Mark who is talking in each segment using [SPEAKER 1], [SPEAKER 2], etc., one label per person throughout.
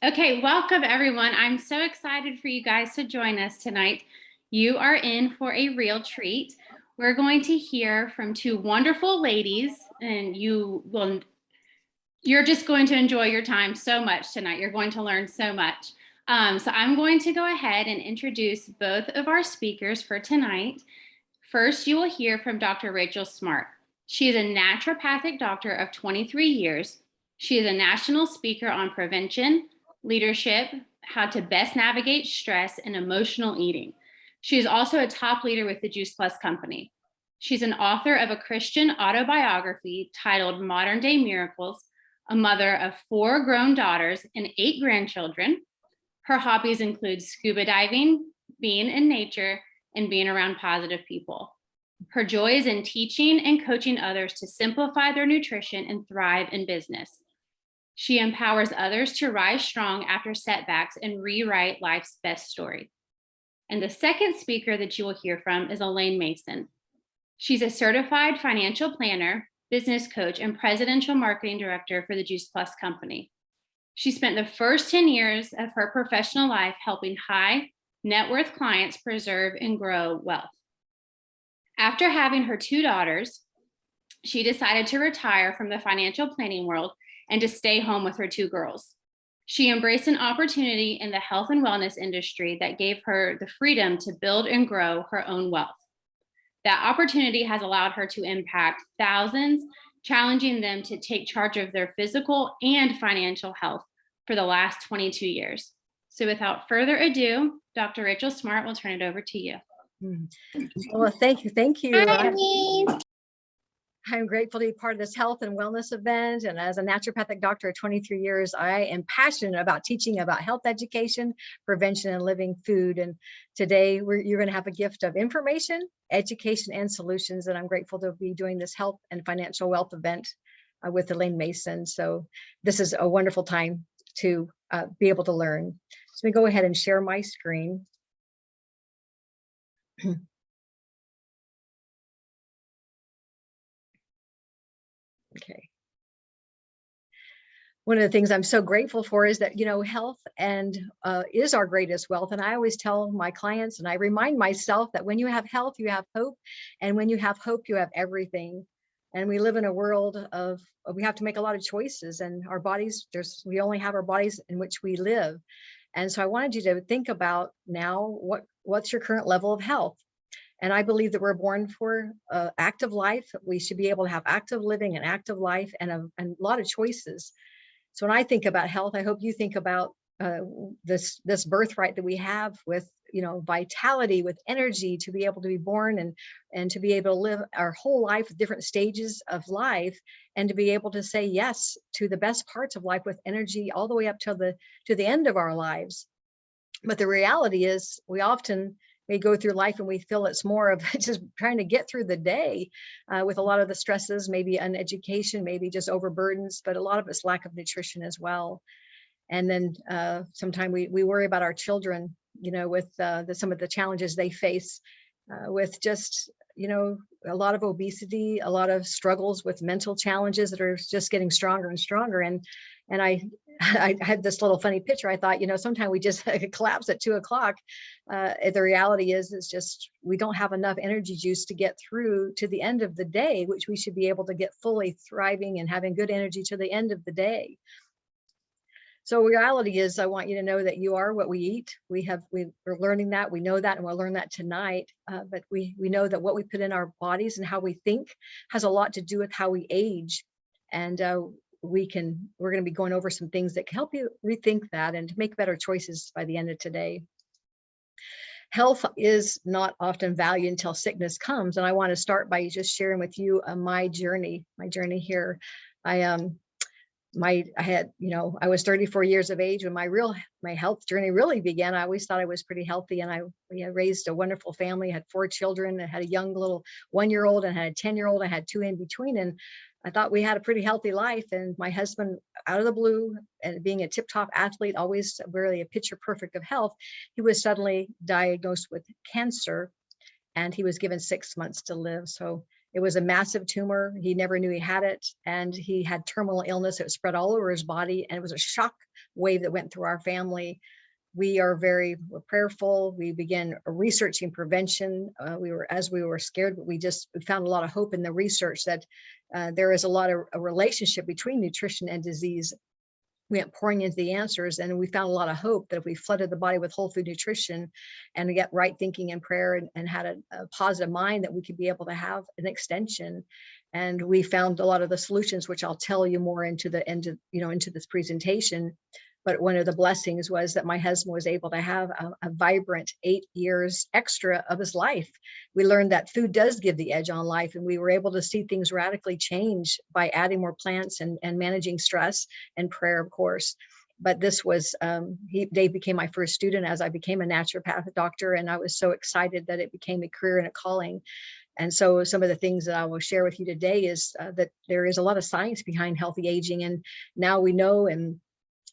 [SPEAKER 1] Okay, welcome everyone. I'm so excited for you guys to join us tonight. You are in for a real treat. We're going to hear from two wonderful ladies, and you're just going to enjoy your time so much tonight. You're going to learn so much. So I'm going to go ahead and introduce both of our speakers for tonight. First, you will hear from Dr. Rachel Smart. She is a naturopathic doctor of 23 years. She is a national speaker on prevention, leadership, how to best navigate stress, and emotional eating. She is also a top leader with the Juice Plus Company. She's an author of a Christian autobiography titled Modern Day Miracles, a mother of 4 grown daughters and 8 grandchildren. Her hobbies include scuba diving, being in nature, and being around positive people. Her joy is in teaching and coaching others to simplify their nutrition and thrive in business. She empowers others to rise strong after setbacks and rewrite life's best story. And the second speaker that you will hear from is Elaine Mason. She's a certified financial planner, business coach, and presidential marketing director for the Juice Plus Company. She spent the first 10 years of her professional life helping high net worth clients preserve and grow wealth. After having her 2 daughters, she decided to retire from the financial planning world and to stay home with her 2 girls. She embraced an opportunity in the health and wellness industry that gave her the freedom to build and grow her own wealth. That opportunity has allowed her to impact thousands, challenging them to take charge of their physical and financial health for the last 22 years. So without further ado, Dr. Rachel Smart will turn it over to you.
[SPEAKER 2] Well, thank you.
[SPEAKER 1] Hi.
[SPEAKER 2] I'm grateful to be part of this health and wellness event. And as a naturopathic doctor of 23 years, I am passionate about teaching about health education, prevention, and living food. And today you're going to have a gift of information, education, and solutions. And I'm grateful to be doing this health and financial wealth event with Elaine Mason. So this is a wonderful time to be able to learn. So let me go ahead and share my screen. Okay. One of the things I'm so grateful for is that, health and is our greatest wealth. And I always tell my clients, and I remind myself that when you have health, you have hope. And when you have hope, you have everything. And we live in a world of, we have to make a lot of choices, and our bodies, we only have our bodies in which we live. And so I wanted you to think about now, what's your current level of health? And I believe that we're born for active life. We should be able to have active living and active life and a lot of choices. So when I think about health, I hope you think about this birthright that we have with, vitality, with energy, to be able to be born and to be able to live our whole life with different stages of life, and to be able to say yes to the best parts of life with energy all the way up to the end of our lives. But the reality is, we go through life and we feel it's more of just trying to get through the day with a lot of the stresses, maybe uneducation, maybe just overburdens, but a lot of it's lack of nutrition as well. And then sometimes we worry about our children, with some of the challenges they face with just, a lot of obesity, a lot of struggles with mental challenges that are just getting stronger and stronger. And I had this little funny picture. I thought, sometimes we just collapse at 2 o'clock. The reality is, it's just, we don't have enough energy juice to get through to the end of the day, which we should be able to get fully thriving and having good energy to the end of the day. So reality is, I want you to know that you are what we eat. We're learning that, we know that, and we'll learn that tonight. But we know that what we put in our bodies and how we think has a lot to do with how we age. And we're going to be going over some things that can help you rethink that and make better choices by the end of today. Health is not often valued until sickness comes. And I want to start by just sharing with you my journey here. I was 34 years of age when my health journey really began. I always thought I was pretty healthy, and we had raised a wonderful family, had 4 children, and had a young little 1-year-old and had a 10-year-old. I had 2 in between, and I thought we had a pretty healthy life. And my husband, out of the blue, and being a tip-top athlete, always really a picture perfect of health, he was suddenly diagnosed with cancer, and he was given 6 months to live. So It was a massive tumor. He never knew he had it. And he had terminal illness. It was spread all over his body. And it was a shock wave that went through our family. We're prayerful. We began researching prevention. We were scared, but we found a lot of hope in the research that there is a lot of a relationship between nutrition and disease. We went pouring into the answers, and we found a lot of hope that if we flooded the body with whole food nutrition and get right thinking and prayer, and had a positive mind, that we could be able to have an extension. And we found a lot of the solutions, which I'll tell you more into this presentation. But one of the blessings was that my husband was able to have a vibrant 8 years extra of his life. We learned that food does give the edge on life, and we were able to see things radically change by adding more plants and managing stress and prayer, of course. But this was, Dave became my first student as I became a naturopathic doctor, and I was so excited that it became a career and a calling. And so some of the things that I will share with you today is that there is a lot of science behind healthy aging. And now we know, and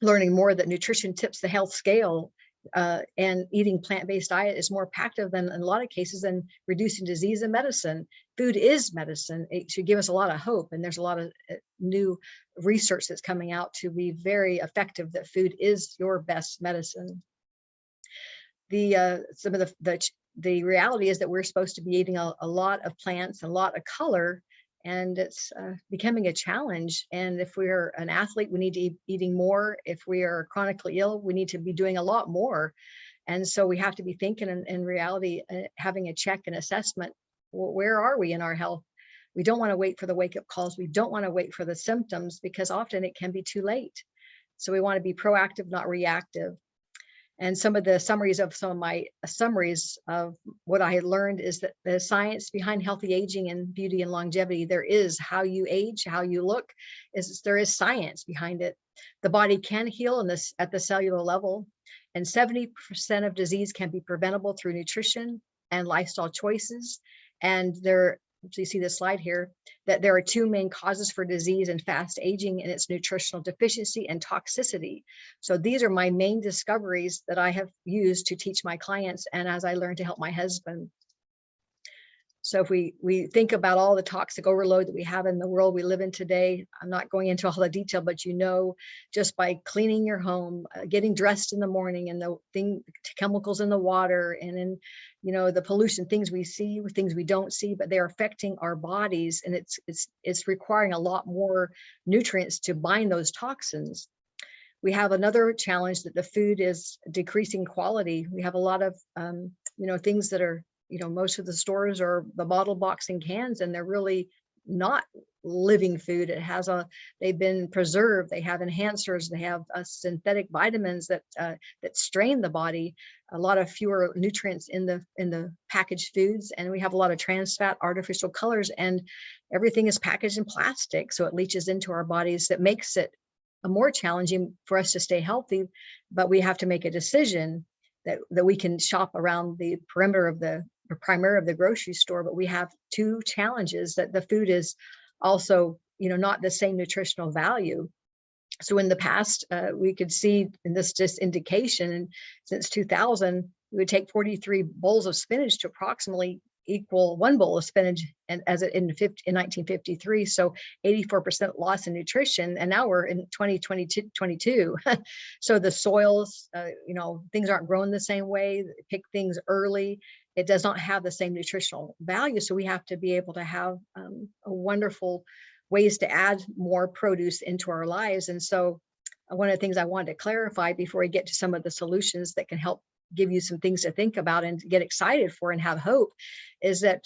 [SPEAKER 2] learning more, that nutrition tips the health scale, and eating plant-based diet is more effective than, in a lot of cases, than reducing disease and medicine. Food is medicine. It should give us a lot of hope. And there's a lot of new research that's coming out to be very effective, that food is your best medicine. Some of the reality is that we're supposed to be eating a lot of plants, a lot of color, and it's becoming a challenge. And if we're an athlete, we need to be eating more. If we are chronically ill, we need to be doing a lot more. And so we have to be thinking, in reality, having a check and assessment. Where are we in our health? We don't want to wait for the wake-up calls. We don't want to wait for the symptoms, because often it can be too late. So we want to be proactive, not reactive. And some of my summaries of what I had learned is that the science behind healthy aging and beauty and longevity, there is how you age, how you look, there is science behind it. The body can heal at the cellular level, and 70% of disease can be preventable through nutrition and lifestyle choices. And so you see this slide here, that there are two main causes for disease and fast aging, and it's nutritional deficiency and toxicity. So these are my main discoveries that I have used to teach my clients, and as I learned to help my husband. So if we think about all the toxic overload that we have in the world we live in today, I'm not going into all the detail, but just by cleaning your home, getting dressed in the morning, and chemicals in the water, and in the pollution, things we see, things we don't see, but they're affecting our bodies, and it's requiring a lot more nutrients to bind those toxins. We have another challenge, that the food is decreasing quality. We have a lot of things that are, most of the stores are the bottle box and cans, and they're really not living food. They've been preserved. They have enhancers. They have synthetic vitamins that strain the body. A lot of fewer nutrients in the packaged foods, and we have a lot of trans fat, artificial colors, and everything is packaged in plastic, so it leaches into our bodies. That makes it more challenging for us to stay healthy. But we have to make a decision that we can shop around the perimeter of the grocery store, but we have two challenges: that the food is also, not the same nutritional value. So in the past, we could see, in this just indication, since 2000, we would take 43 bowls of spinach to approximately equal one bowl of spinach, and in 1953, so 84% loss in nutrition. And now we're in 2022. So the soils, things aren't growing the same way. Pick things early. It does not have the same nutritional value. So we have to be able to have a wonderful ways to add more produce into our lives. And so one of the things I wanted to clarify before we get to some of the solutions that can help give you some things to think about and to get excited for and have hope, is that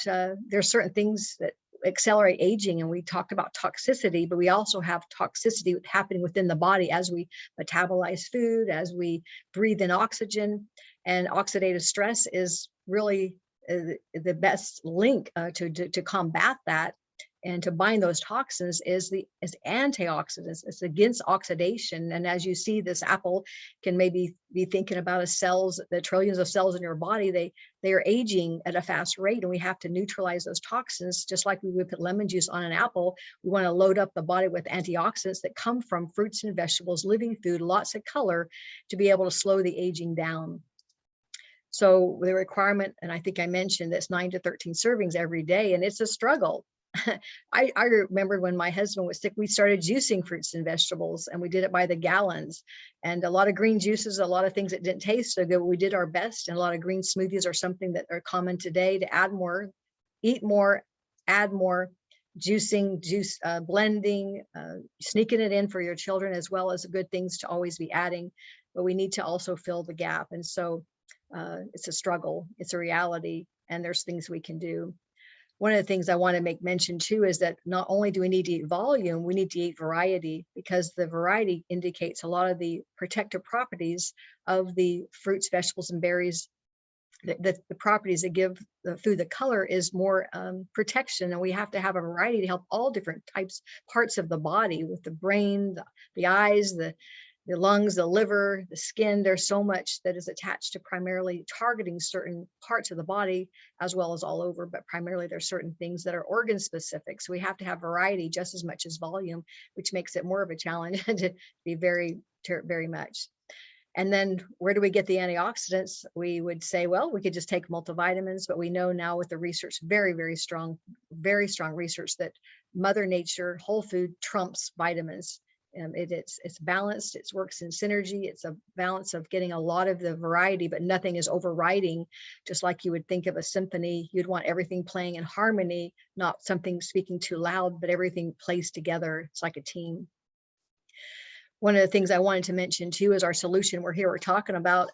[SPEAKER 2] there's certain things that accelerate aging. And we talked about toxicity, but we also have toxicity happening within the body as we metabolize food, as we breathe in oxygen. And oxidative stress is really the best link to combat that and to bind those toxins is antioxidants. It's against oxidation. And as you see, this apple can maybe be thinking about the trillions of cells in your body. They are aging at a fast rate, and we have to neutralize those toxins. Just like we would put lemon juice on an apple, we want to load up the body with antioxidants that come from fruits and vegetables, living food, lots of color, to be able to slow the aging down. So the requirement, and I think I mentioned, that's 9 to 13 servings every day, and it's a struggle. I remember when my husband was sick, we started juicing fruits and vegetables, and we did it by the gallons, and a lot of green juices, a lot of things that didn't taste so good. We did our best, and a lot of green smoothies are something that are common today. To add more, eat more, add more, juicing, juice, blending, sneaking it in for your children, as well as good things to always be adding. But we need to also fill the gap. And so it's a struggle, it's a reality, and there's things we can do. One of the things I want to make mention too is that not only do we need to eat volume, we need to eat variety, because the variety indicates a lot of the protective properties of the fruits, vegetables, and berries. The properties that give the food the color is more protection, and we have to have a variety to help all different types, parts of the body, with the brain, the eyes, the lungs, the liver, the skin. There's so much that is attached to primarily targeting certain parts of the body, as well as all over, but primarily there's certain things that are organ specific. So we have to have variety just as much as volume, which makes it more of a challenge to be very much. And then where do we get the antioxidants? We would say, well, we could just take multivitamins, but we know now with the research, very strong research, that Mother Nature, whole food trumps vitamins. It's balanced, it works in synergy. It's a balance of getting a lot of the variety, but nothing is overriding. Just like you would think of a symphony, you'd want everything playing in harmony, not something speaking too loud, but everything plays together. It's like a team. One of the things I wanted to mention too is our solution. We're talking about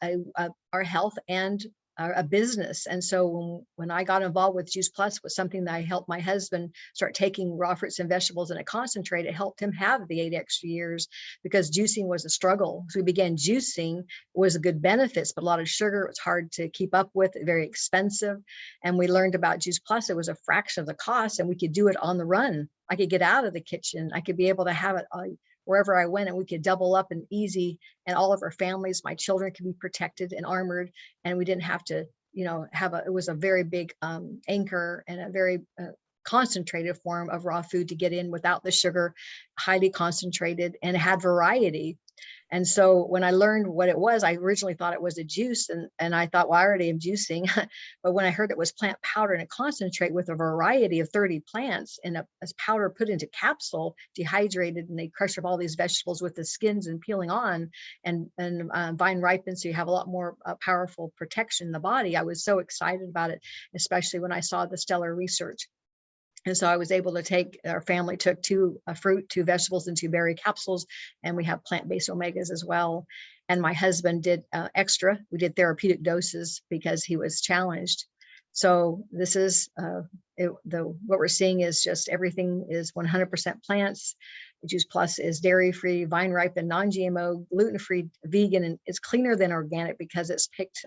[SPEAKER 2] our health and a business. And so when I got involved with Juice Plus, was something that I helped my husband start taking raw fruits and vegetables in a concentrate. It helped him have the 8 extra years, because juicing was a struggle. So we began juicing, was a good benefits, but a lot of sugar. It was hard to keep up with, very expensive. And we learned about Juice Plus. It was a fraction of the cost, and we could do it on the run. I could get out of the kitchen. I could be able to have it wherever I went, and we could double up and easy, and all of our families, my children, could be protected and armored, and we didn't have to, it was a very big anchor and a very concentrated form of raw food to get in without the sugar, highly concentrated, and it had variety. And so when I learned what it was, I originally thought it was a juice, and I thought, well, I already am juicing. But when I heard it was plant powder and a concentrate with a variety of 30 plants and as powder put into capsule, dehydrated, and they crush up all these vegetables with the skins and peeling on, and vine ripened, so you have a lot more powerful protection in the body. I was so excited about it, especially when I saw the stellar research. And so I was able to our family took 2 fruit, 2 vegetables, and 2 berry capsules, and we have plant-based omegas as well. And my husband did extra. We did therapeutic doses because he was challenged. So this is what we're seeing is just everything is 100% plants. Juice Plus is dairy-free, vine-ripened, non-GMO, gluten-free, vegan, and it's cleaner than organic because it's picked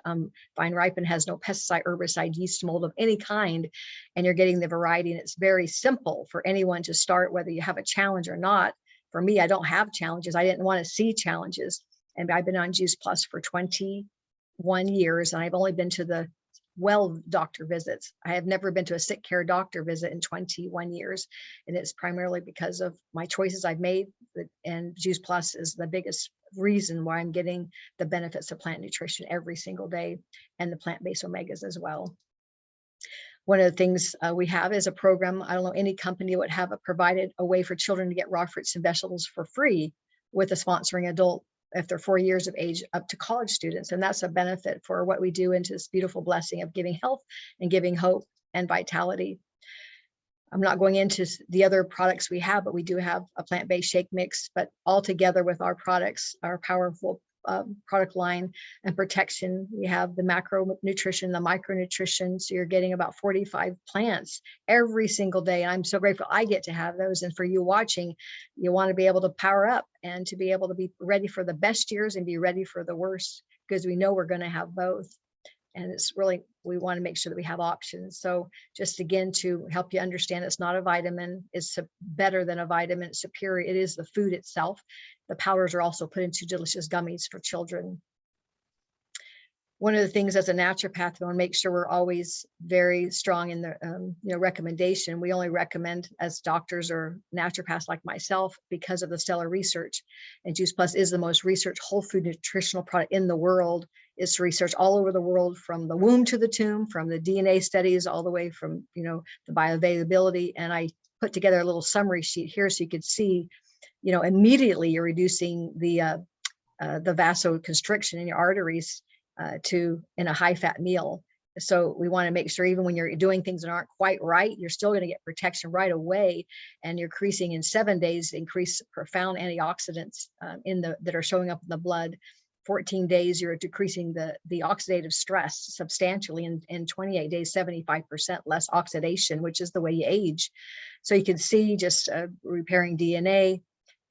[SPEAKER 2] vine-ripened, has no pesticide, herbicide, yeast, mold of any kind, and you're getting the variety. And it's very simple for anyone to start, whether you have a challenge or not. For me, I don't have challenges. I didn't want to see challenges, and I've been on Juice Plus for 21 years, and I've only been to the doctor visits. I have never been to a sick care doctor visit in 21 years. And it's primarily because of my choices I've made. And Juice Plus is the biggest reason why I'm getting the benefits of plant nutrition every single day, and the plant-based omegas as well. One of the things we have is a program. I don't know any company would have provided a way for children to get raw fruits and vegetables for free with a sponsoring adult if they're 4 years of age up to college students. And that's a benefit for what we do into this beautiful blessing of giving health and giving hope and vitality. I'm not going into the other products we have, but we do have a plant-based shake mix, but all together with our products, our powerful product line and protection, we have the macronutrition, the micronutrition. So you're getting about 45 plants every single day. And I'm so grateful I get to have those. And for you watching, you want to be able to power up and to be able to be ready for the best years and be ready for the worst, because we know we're going to have both. And it's really, we want to make sure that we have options. So just again, to help you understand, it's not a vitamin. It's better than a vitamin. It's superior. It is the food itself. The powders are also put into delicious gummies for children. One of the things as a naturopath, we want to make sure we're always very strong in the recommendation. We only recommend as doctors or naturopaths like myself because of the stellar research. And Juice Plus is the most researched whole food nutritional product in the world. It's researched all over the world, from the womb to the tomb, from the DNA studies all the way from the bioavailability. And I put together a little summary sheet here so you could see, immediately you're reducing the vasoconstriction in your arteries in a high fat meal. So we want to make sure even when you're doing things that aren't quite right, you're still going to get protection right away. And you're increasing in 7 days, increase profound antioxidants that are showing up in the blood. 14 days, you're decreasing the oxidative stress substantially. In 28 days, 75% less oxidation, which is the way you age. So you can see just repairing DNA.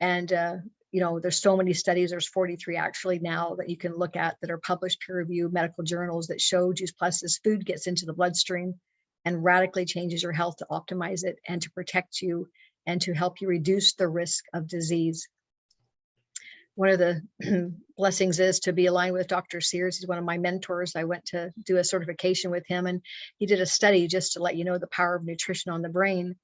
[SPEAKER 2] And there's so many studies, there's 43 actually now that you can look at that are published peer-reviewed medical journals that show Juice Plus's food gets into the bloodstream and radically changes your health to optimize it and to protect you and to help you reduce the risk of disease. One of the blessings is to be aligned with Dr. Sears. He's one of my mentors. I went to do a certification with him, and he did a study just to let you know the power of nutrition on the brain,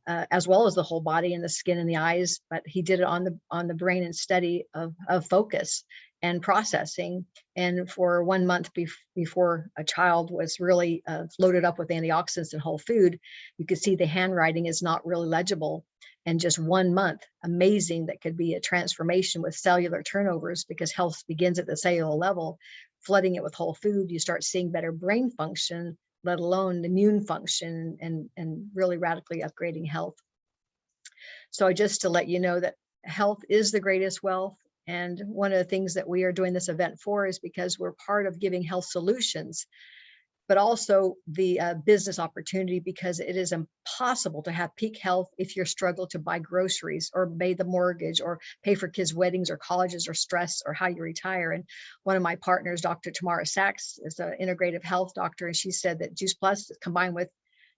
[SPEAKER 2] as well as the whole body and the skin and the eyes. But he did it on the brain and study of focus and processing. And for 1 month before a child was really loaded up with antioxidants and whole food, you could see the handwriting is not really legible. And just 1 month, amazing, that could be a transformation with cellular turnovers, because health begins at the cellular level. Flooding it with whole food, you start seeing better brain function, let alone immune function, and really radically upgrading health. So just to let you know that health is the greatest wealth. And one of the things that we are doing this event for is because we're part of giving health solutions, but also the business opportunity, because it is impossible to have peak health if you're struggle to buy groceries or pay the mortgage or pay for kids' weddings or colleges or stress or how you retire. And one of my partners, Dr. Tamara Sachs, is an integrative health doctor, and she said that Juice Plus combined with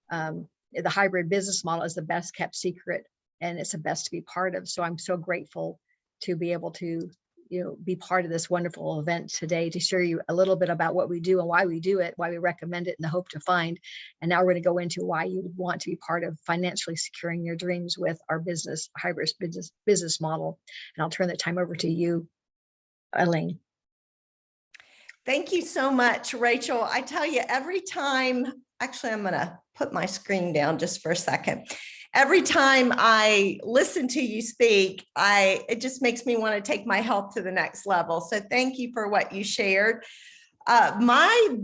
[SPEAKER 2] the hybrid business model is the best kept secret, and it's the best to be part of. So I'm so grateful to be able to be part of this wonderful event today, to share you a little bit about what we do and why we do it, why we recommend it, and the hope to find. And now we're going to go into why you would want to be part of financially securing your dreams with our hybrid business model. And I'll turn the time over to you, Elaine.
[SPEAKER 3] Thank you so much, Rachel. I tell you, every time, actually, I'm going to put my screen down just for a second. Every time I listen to you speak, it just makes me want to take my health to the next level. So thank you for what you shared. My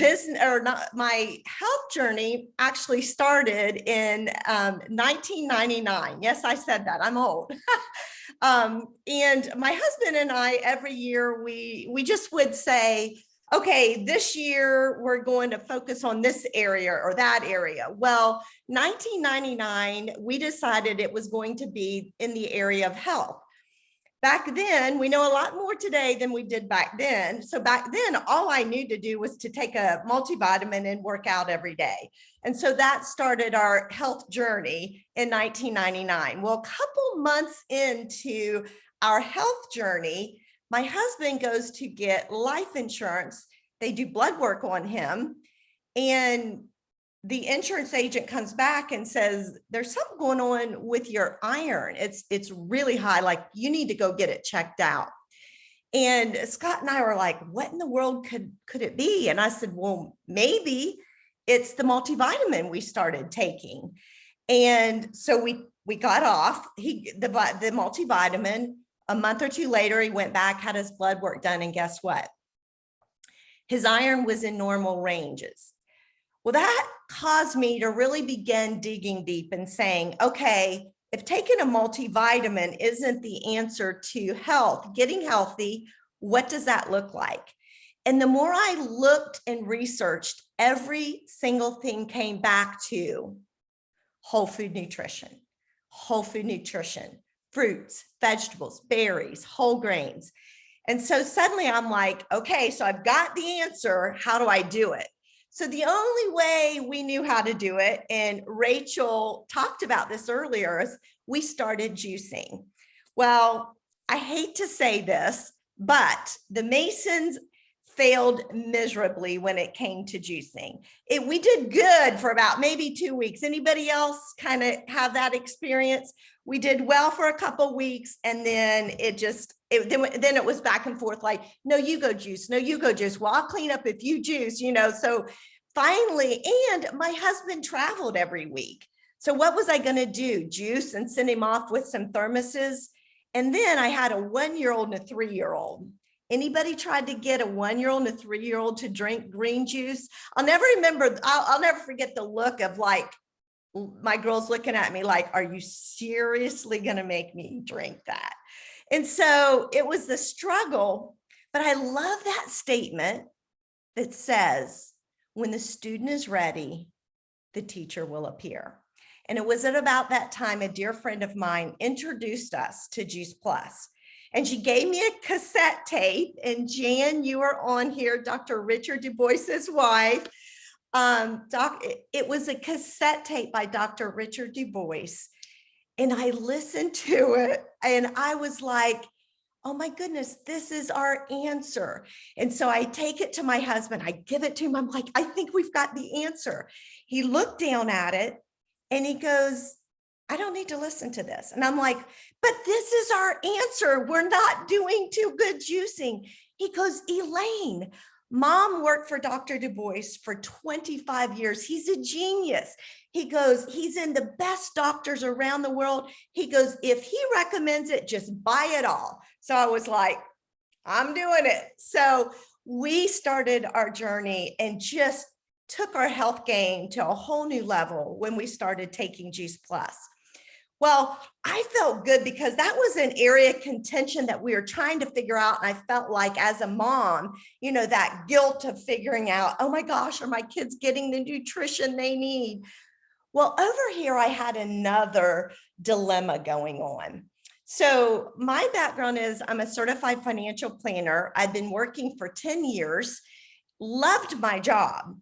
[SPEAKER 3] health journey actually started in 1999. Yes, I said that. I'm old. And my husband and I, every year, we just would say, okay, this year we're going to focus on this area or that area. Well, 1999, we decided it was going to be in the area of health. Back then, we know a lot more today than we did back then. So back then, all I knew to do was to take a multivitamin and work out every day. And so that started our health journey in 1999. Well, a couple months into our health journey, my husband goes to get life insurance. They do blood work on him, and the insurance agent comes back and says, there's something going on with your iron. It's really high. Like, you need to go get it checked out. And Scott and I were like, what in the world could it be? And I said, well, maybe it's the multivitamin we started taking. And so we got off the multivitamin. A month or two later, he went back, had his blood work done, and guess what? His iron was in normal ranges. Well, that caused me to really begin digging deep and saying, okay, if taking a multivitamin isn't the answer to health, getting healthy, what does that look like? And the more I looked and researched, every single thing came back to whole food nutrition, fruits, vegetables, berries, whole grains. And so suddenly I'm like, okay, so I've got the answer. How do I do it? So the only way we knew how to do it, and Rachel talked about this earlier, is we started juicing. Well, I hate to say this, but the Masons failed miserably when it came to juicing. We did good for about maybe 2 weeks. Anybody else kind of have that experience? We did well for a couple weeks, and then then it was back and forth, like, no, you go juice. No, you go juice. Well, I'll clean up if you juice, So finally, and my husband traveled every week. So what was I going to do? Juice and send him off with some thermoses? And then I had a 1-year-old and a 3-year-old. Anybody tried to get a 1-year-old and a 3-year-old to drink green juice? I'll never forget the look of like my girls looking at me like, are you seriously going to make me drink that? And so it was the struggle, but I love that statement that says, when the student is ready, the teacher will appear. And it was at about that time, a dear friend of mine introduced us to Juice Plus. And she gave me a cassette tape. And Jan, you were on here, Dr. Richard Du Bois's wife. It was a cassette tape by Dr. Richard Du Bois. And I listened to it and I was like, oh my goodness, this is our answer. And so I take it to my husband, I give it to him. I'm like, I think we've got the answer. He looked down at it and he goes, I don't need to listen to this. And I'm like, but this is our answer. We're not doing too good juicing. He goes, Elaine, Mom worked for Dr. Du Bois for 25 years. He's a genius. He goes, he's in the best doctors around the world. He goes, if he recommends it, just buy it all. So I was like, I'm doing it. So we started our journey and just took our health game to a whole new level when we started taking Juice Plus. Well, I felt good because that was an area of contention that we were trying to figure out. And I felt like as a mom, you know, that guilt of figuring out, oh my gosh, are my kids getting the nutrition they need? Well, over here, I had another dilemma going on. So my background is I'm a certified financial planner. I've been working for 10 years, loved my job,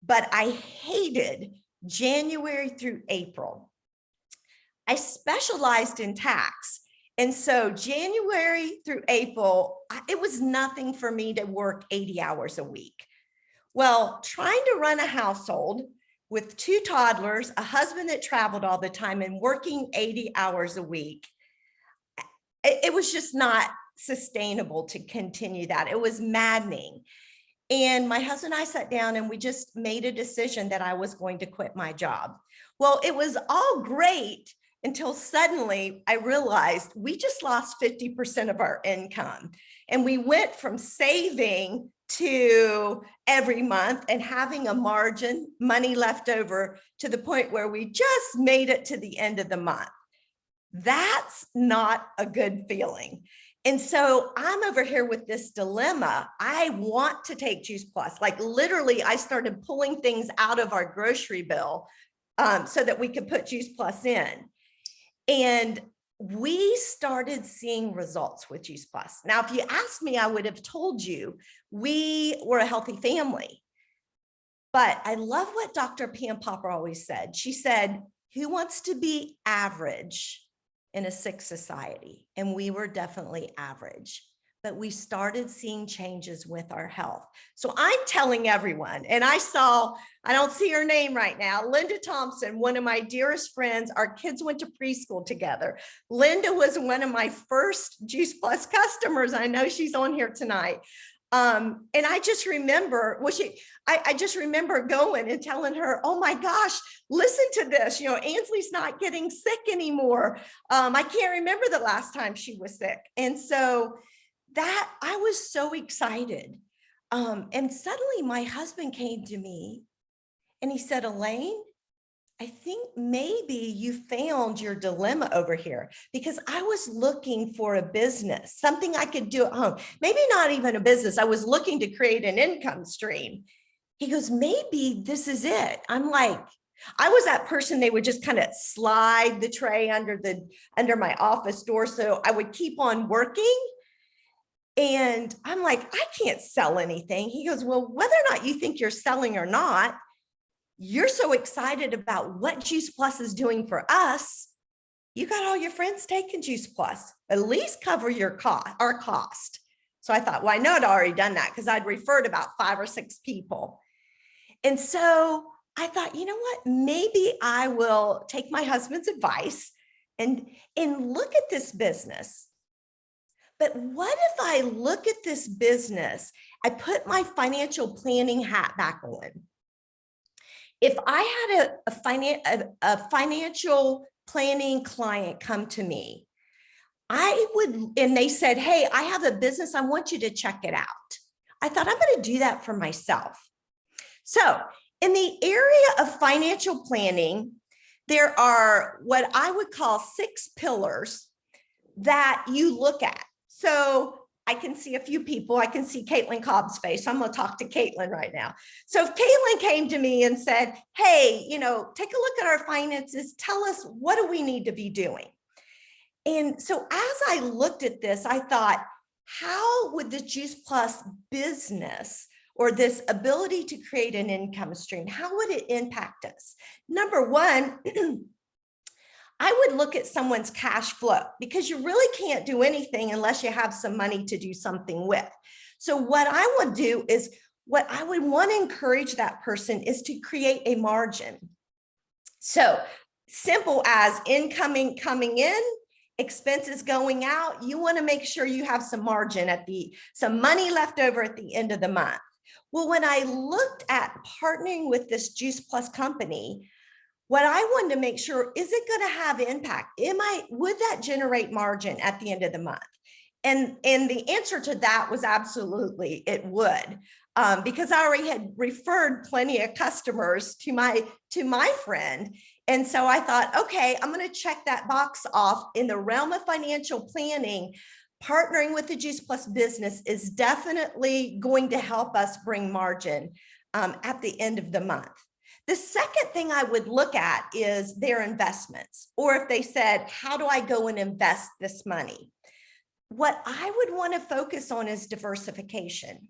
[SPEAKER 3] but I hated January through April. I specialized in tax. And so January through April, it was nothing for me to work 80 hours a week. Well, trying to run a household with 2 toddlers, a husband that traveled all the time and working 80 hours a week, it was just not sustainable to continue that. It was maddening. And my husband and I sat down and we just made a decision that I was going to quit my job. Well, it was all great until suddenly I realized we just lost 50% of our income. And we went from saving to every month and having a margin, money left over, to the point where we just made it to the end of the month. That's not a good feeling. And so I'm over here with this dilemma. I want to take Juice Plus. Like literally, I started pulling things out of our grocery bill so that we could put Juice Plus in. And we started seeing results with Juice Plus. Now, if you asked me, I would have told you we were a healthy family. But I love what Dr. Pam Popper always said. She said, who wants to be average in a sick society? And we were definitely average. But we started seeing changes with our health. So I'm telling everyone, and I don't see her name right now, Linda Thompson, one of my dearest friends. Our kids went to preschool together. Linda was one of my first Juice Plus customers. I know she's on here tonight. And I just remember, I just remember going and telling her, oh my gosh, listen to this. You know, Ansley's not getting sick anymore. I can't remember the last time she was sick. And so that I was so excited. And suddenly my husband came to me and he said, Elaine, I think maybe you found your dilemma over here, because I was looking for a business, something I could do at home, maybe not even a business. I was looking to create an income stream. He goes, maybe this is it. I'm like, I was that person, they would just kind of slide the tray under my office door. So I would keep on working. And I'm like, I can't sell anything. He goes, well, whether or not you think you're selling or not, you're so excited about what Juice Plus is doing for us. You got all your friends taking Juice Plus, at least cover our cost. So I thought, well, I know I'd already done that because I'd referred about 5 or 6 people. And so I thought, you know what, maybe I will take my husband's advice and look at this business. But what if I look at this business, I put my financial planning hat back on, If I had a financial planning client come to me, I would, and they said, hey, I have a business, I want you to check it out. I thought, I'm going to do that for myself. So in the area of financial planning, there are what I would call 6 pillars that you look at. So I can see a few people. I can see Caitlin Cobb's face. I'm going to talk to Caitlin right now. So if Caitlin came to me and said, hey, take a look at our finances, tell us, what do we need to be doing? And so as I looked at this, I thought, how would the Juice Plus business or this ability to create an income stream, how would it impact us? Number one, I would look at someone's cash flow, because you really can't do anything unless you have some money to do something with. So what I would do is, what I would want to encourage that person is to create a margin. So simple as incoming coming in, expenses going out, you want to make sure you have some margin some money left over at the end of the month. Well, when I looked at partnering with this Juice Plus company, what I wanted to make sure, is it going to have impact? Would that generate margin at the end of the month? And the answer to that was absolutely, it would, because I already had referred plenty of customers to my friend. And so I thought, okay, I'm going to check that box off. In the realm of financial planning, partnering with the Juice Plus business is definitely going to help us bring margin at the end of the month. The second thing I would look at is their investments, or if they said, how do I go and invest this money? What I would want to focus on is diversification.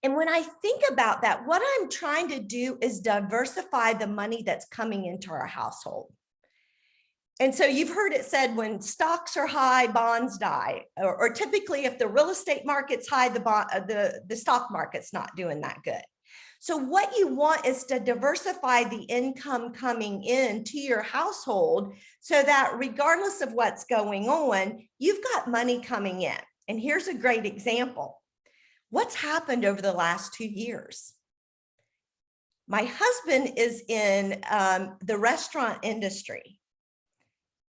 [SPEAKER 3] And when I think about that, what I'm trying to do is diversify the money that's coming into our household. And so you've heard it said, when stocks are high, bonds die, or typically if the real estate market's high, the stock market's not doing that good. So what you want is to diversify the income coming into your household, so that regardless of what's going on, you've got money coming in. And here's a great example. What's happened over the last 2 years? My husband is in the restaurant industry.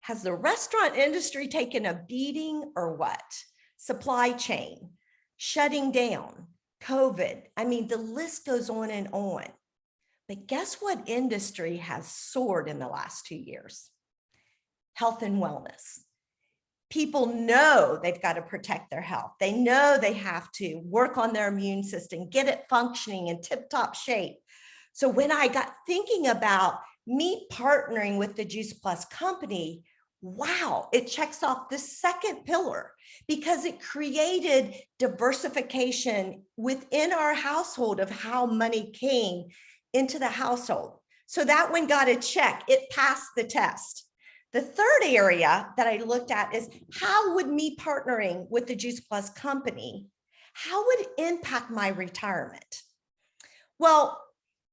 [SPEAKER 3] Has the restaurant industry taken a beating or what? Supply chain, shutting down, COVID. I mean, the list goes on and on. But guess what industry has soared in the last 2 years? Health and wellness. People know they've got to protect their health. They know they have to work on their immune system, get it functioning in tip-top shape. So when I got thinking about me partnering with the Juice Plus company, wow, it checks off the second pillar, because it created diversification within our household of how money came into the household. So that one got a check, it passed the test. The third area that I looked at is, how would me partnering with the Juice Plus company, how would it impact my retirement? Well,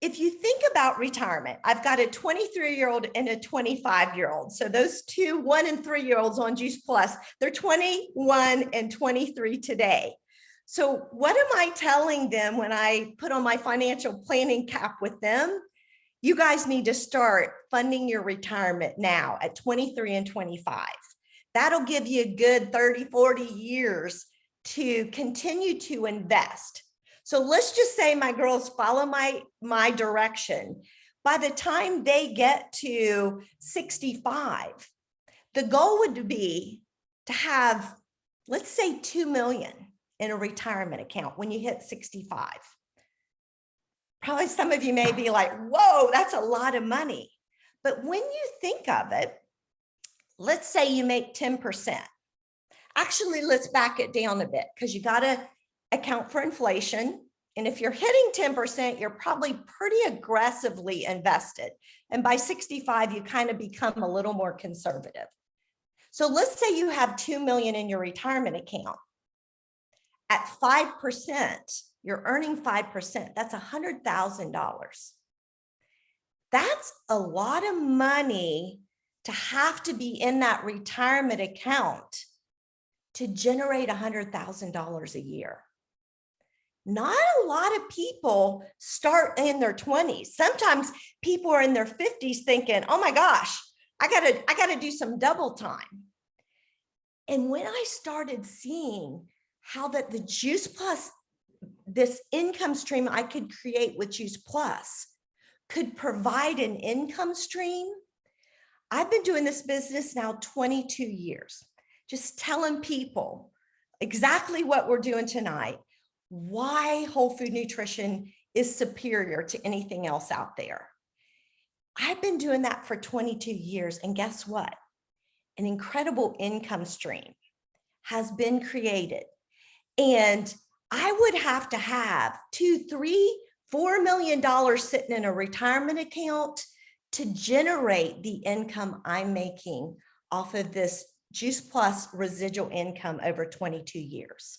[SPEAKER 3] if you think about retirement, I've got a 23-year-old and a 25-year-old. So those 1 and 3-year-olds on Juice Plus, they're 21 and 23 today. So what am I telling them when I put on my financial planning cap with them? You guys need to start funding your retirement now at 23 and 25. That'll give you a good 30, 40 years to continue to invest. So let's just say my girls follow my direction. By the time they get to 65, the goal would be to have, let's say, 2 million in a retirement account when you hit 65. Probably some of you may be like, whoa, that's a lot of money. But when you think of it, let's say you make 10%. Actually, let's back it down a bit, because you got to account for inflation. And if you're hitting 10%, you're probably pretty aggressively invested. And by 65, you kind of become a little more conservative. So let's say you have 2 million in your retirement account. At 5%, you're earning 5%. That's $100,000. That's a lot of money to have to be in that retirement account to generate $100,000 a year. not a lot of people start in their 20s. Sometimes people are in their 50s thinking, oh my gosh, I gotta do some double time. And when I started seeing how that the Juice Plus, this income stream I could create with Juice Plus could provide an income stream. I've been doing this business now 22 years, just telling people exactly what we're doing tonight, why whole food nutrition is superior to anything else out there. I've been doing that for 22 years. And guess what? An incredible income stream has been created. And I would have to have $2, $3, $4 million sitting in a retirement account to generate the income I'm making off of this Juice Plus residual income over 22 years.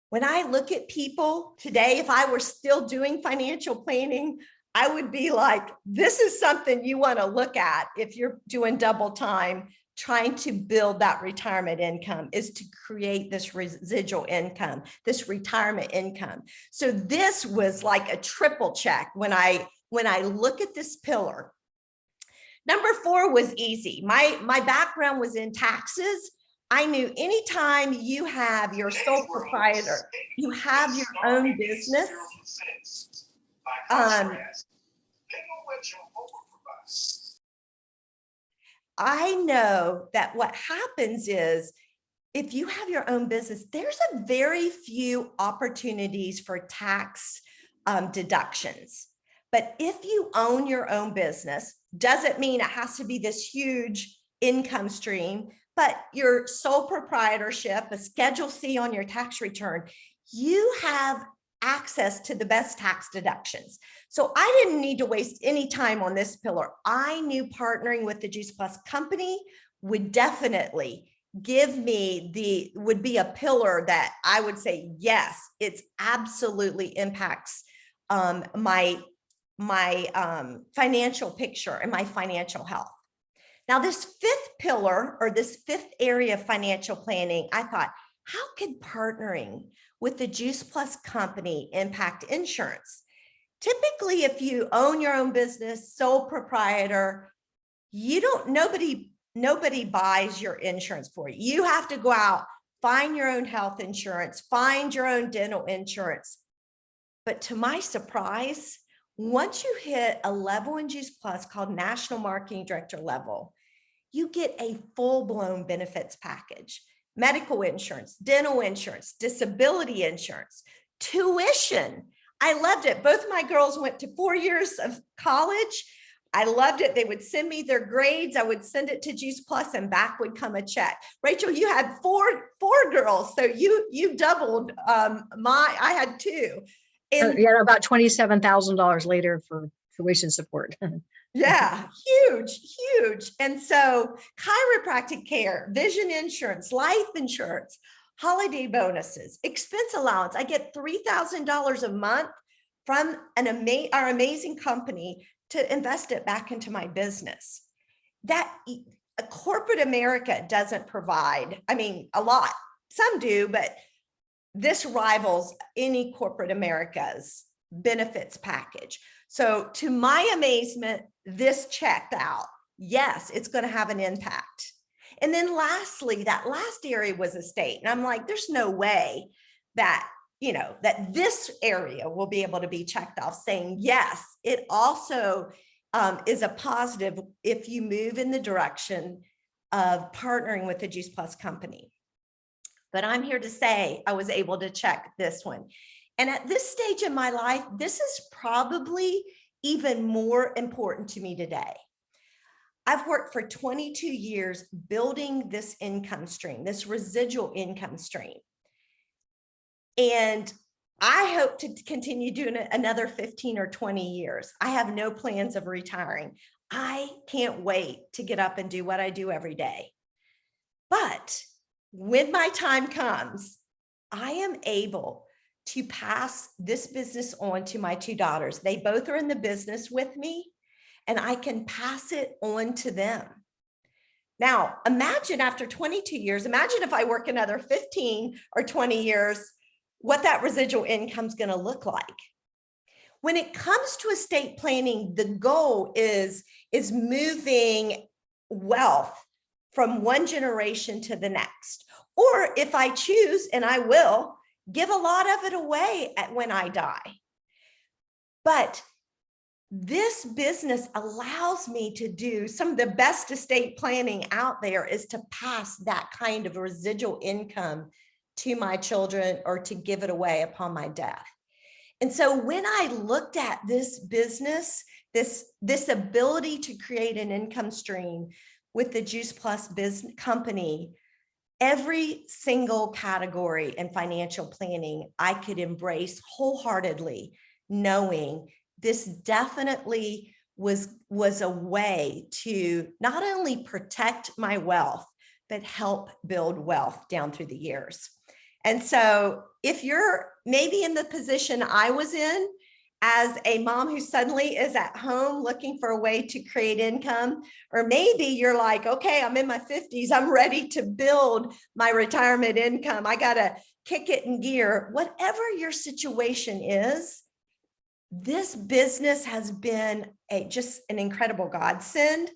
[SPEAKER 3] When I look at people today, if I were still doing financial planning, I would be like, this is something you want to look at if you're doing double time, trying to build that retirement income, is to create this residual income, this retirement income. So this was like a triple check when I look at this pillar. Number 4 was easy. My background was in taxes. I knew anytime you have your sole proprietor, you have your own business. I know that what happens is if you have your own business, there's a very few opportunities for tax deductions. But if you own your own business, doesn't mean it has to be this huge income stream, but your sole proprietorship, a Schedule C on your tax return, you have access to the best tax deductions. So I didn't need to waste any time on this pillar. I knew partnering with the Juice Plus company would definitely give me would be a pillar that I would say, yes, it's absolutely impacts my financial picture and my financial health. Now, this 5th pillar, or this 5th area of financial planning, I thought, how could partnering with the Juice Plus company impact insurance? Typically, if you own your own business, sole proprietor, nobody buys your insurance for you. You have to go out, find your own health insurance, find your own dental insurance. But to my surprise, once you hit a level in Juice Plus called National Marketing Director level, you get a full-blown benefits package: medical insurance, dental insurance, disability insurance, tuition. I loved it. Both my girls went to 4 years of college. I loved it. They would send me their grades. I would send it to Juice Plus, and back would come a check. Rachel, you had four girls, so you doubled. I had 2. And
[SPEAKER 2] yeah, about $27,000 later for tuition support.
[SPEAKER 3] yeah, huge. And so chiropractic care, vision insurance, life insurance, holiday bonuses, expense allowance. I get $3,000 a month from our amazing company to invest it back into my business. That corporate America doesn't provide. I mean, a lot. Some do, but this rivals any corporate America's benefits package. So to my amazement, this checked out. Yes, it's going to have an impact. And then lastly, that last area was estate. And I'm like, there's no way that, that this area will be able to be checked off, saying, yes, it also is a positive if you move in the direction of partnering with the Juice Plus company. But I'm here to say I was able to check this one. And at this stage in my life, this is probably even more important to me today. I've worked for 22 years building this income stream, this residual income stream. And I hope to continue doing it another 15 or 20 years. I have no plans of retiring. I can't wait to get up and do what I do every day. But when my time comes, I am able to pass this business on to my 2 daughters. They both are in the business with me, and I can pass it on to them. Now, imagine after 22 years, imagine if I work another 15 or 20 years, what that residual income is going to look like. When it comes to estate planning, the goal is moving wealth from one generation to the next. Or if I choose, and I will, give a lot of it away when I die. But this business allows me to do some of the best estate planning out there, is to pass that kind of residual income to my children or to give it away upon my death. And so when I looked at this business, this ability to create an income stream with the Juice Plus business company, every single category in financial planning I could embrace wholeheartedly, knowing this definitely was a way to not only protect my wealth, but help build wealth down through the years. And so if you're maybe in the position I was in as a mom who suddenly is at home looking for a way to create income, or maybe you're like, okay, I'm in my 50s, I'm ready to build my retirement income, I got to kick it in gear. Whatever your situation is, this business has been just an incredible godsend.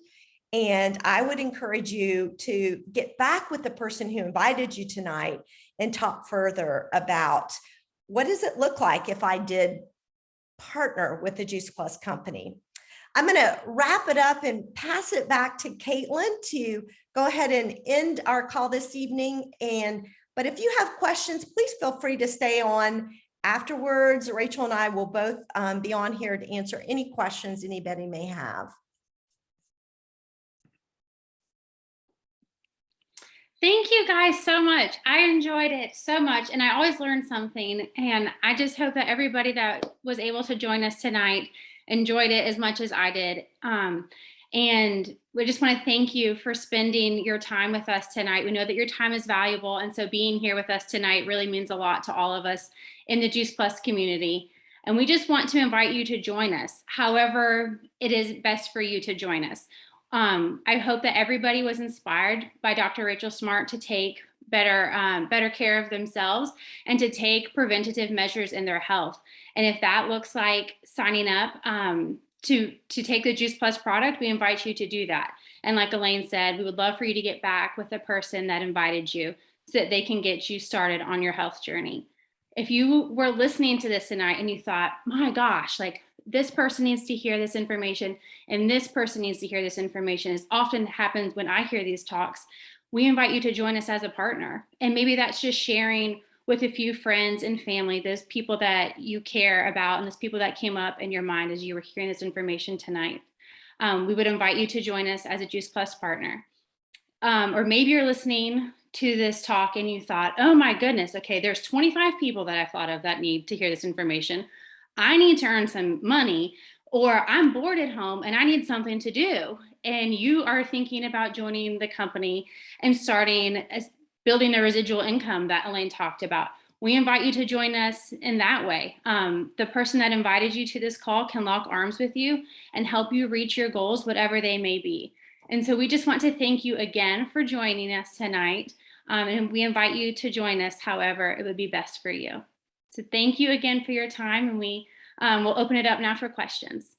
[SPEAKER 3] And I would encourage you to get back with the person who invited you tonight and talk further about what does it look like if I did partner with the Juice Plus company. I'm going to wrap it up and pass it back to Caitlin to go ahead and end our call this evening. But if you have questions, please feel free to stay on afterwards. Rachel and I will both be on here to answer any questions anybody may have.
[SPEAKER 1] Thank you guys so much. I enjoyed it so much, and I always learn something. And I just hope that everybody that was able to join us tonight enjoyed it as much as I did. And we just want to thank you for spending your time with us tonight. We know that your time is valuable, and so being here with us tonight really means a lot to all of us in the Juice Plus community. And we just want to invite you to join us, however it is best for you to join us. I hope that everybody was inspired by Dr. Rachel Smart to take better care of themselves and to take preventative measures in their health. And if that looks like signing up to take the Juice Plus product, we invite you to do that. And like Elaine said, we would love for you to get back with the person that invited you so that they can get you started on your health journey. If you were listening to this tonight and you thought, my gosh, like this person needs to hear this information and this person needs to hear this information, as often happens when I hear these talks, we invite you to join us as a partner. And maybe that's just sharing with a few friends and family, those people that you care about and those people that came up in your mind as you were hearing this information tonight. We would invite you to join us as a Juice Plus partner. Or maybe you're listening to this talk and you thought, oh my goodness, okay, there's 25 people that I thought of that need to hear this information. I need to earn some money, or I'm bored at home and I need something to do. And you are thinking about joining the company and building a residual income that Elaine talked about. We invite you to join us in that way. The person that invited you to this call can lock arms with you and help you reach your goals, whatever they may be. And so we just want to thank you again for joining us tonight. And we invite you to join us however it would be best for you. So thank you again for your time, and we will open it up now for questions.